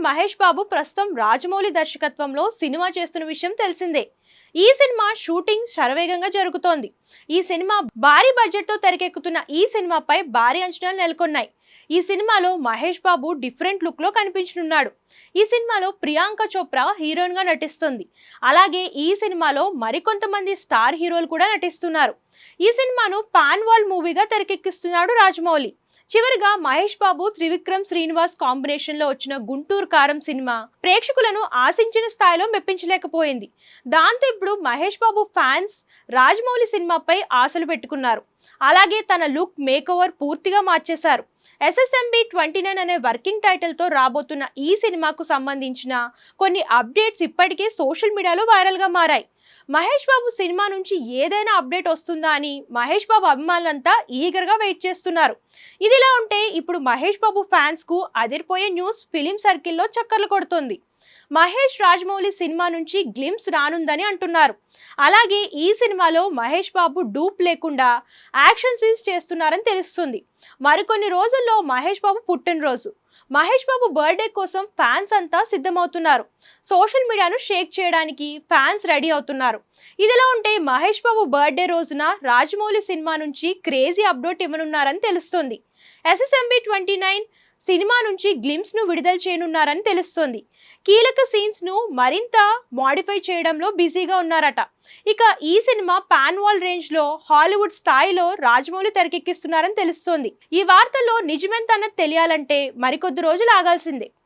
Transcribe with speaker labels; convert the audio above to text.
Speaker 1: మహేష్ బాబు ప్రస్తుతం రాజమౌళి దర్శకత్వంలో సినిమా చేస్తున్న విషయం తెలిసిందే. ఈ సినిమా షూటింగ్ శరవేగంగా జరుగుతోంది. ఈ సినిమా భారీ బడ్జెట్ తో తెరకెక్కుతున్న ఈ సినిమాపై భారీ అంచనాలు నెలకొన్నాయి. ఈ సినిమాలో మహేష్ బాబు డిఫరెంట్ లుక్ లో కనిపించనున్నాడు. ఈ సినిమాలో ప్రియాంక చోప్రా హీరోయిన్ గా నటిస్తుంది. అలాగే ఈ సినిమాలో మరికొంతమంది స్టార్ హీరోలు కూడా నటిస్తున్నారు. ఈ సినిమాను పాన్ వరల్డ్ మూవీగా తెరకెక్కిస్తున్నాడు రాజమౌళి. చివరిగా మహేష్ బాబు త్రివిక్రమ్ శ్రీనివాస్ కాంబినేషన్ లో వచ్చిన గుంటూరు కారం సినిమా ప్రేక్షకులను ఆశించిన స్థాయిలో మెప్పించలేకపోయింది. దాంతో ఇప్పుడు మహేష్ బాబు ఫ్యాన్స్ రాజమౌళి సినిమాపై ఆశలు పెట్టుకున్నారు. అలాగే తన లుక్ మేకోవర్ పూర్తిగా మార్చేశారు. SSMB 29 అనే వర్కింగ్ టైటిల్ తో రాబోతున్న ఈ సినిమాకు సంబంధించిన కొన్ని అప్డేట్స్ ఇప్పటికే సోషల్ మీడియాలో వైరల్ గా మారాయి. మహేష్ బాబు సినిమా నుంచి ఏదైనా అప్డేట్ వస్తుందా అని మహేష్ బాబు అభిమానులంతా ఈగర్ గా వెయిట్ చేస్తున్నారు. ఇదిలా ఉంటే ఇప్పుడు మహేష్ బాబు ఫ్యాన్స్ కు అదిరిపోయే న్యూస్ ఫిలిం సర్కిల్లో చక్కర్లు కొడుతుంది. మహేష్ రాజమౌళి సినిమా నుంచి గ్లిమ్స్ రానుందని అంటున్నారు. అలాగే ఈ సినిమాలో మహేష్ బాబు డూప్ లేకుండా యాక్షన్ సీన్స్ చేస్తున్నారని తెలుస్తుంది. మరికొన్ని రోజుల్లో మహేష్ బాబు పుట్టినరోజు. మహేష్ బాబు బర్త్డే కోసం ఫ్యాన్స్ అంతా సిద్ధమవుతున్నారు. సోషల్ మీడియాను షేక్ చేయడానికి ఫ్యాన్స్ రెడీ అవుతున్నారు. ఇదిలా ఉంటే మహేష్ బాబు బర్త్డే రోజున రాజమౌళి సినిమా నుంచి క్రేజీ అప్డేట్ ఇవ్వనున్నారని తెలుస్తుంది. SSMB 29 సినిమా నుంచి గ్లిమ్స్ ను విడుదల చేయనున్నారని తెలుస్తుంది. కీలక సీన్స్ ను మరింత మాడిఫై చేయడంలో బిజీగా ఉన్నారట. ఇక ఈ సినిమా పాన్ వరల్డ్ రేంజ్ లో హాలీవుడ్ స్థాయిలో రాజమౌళి తెరకెక్కిస్తున్నారని తెలుస్తోంది. ఈ వార్తల్లో నిజమెంత అన్నది తెలియాలంటే మరికొద్ది రోజులు ఆగాల్సిందే.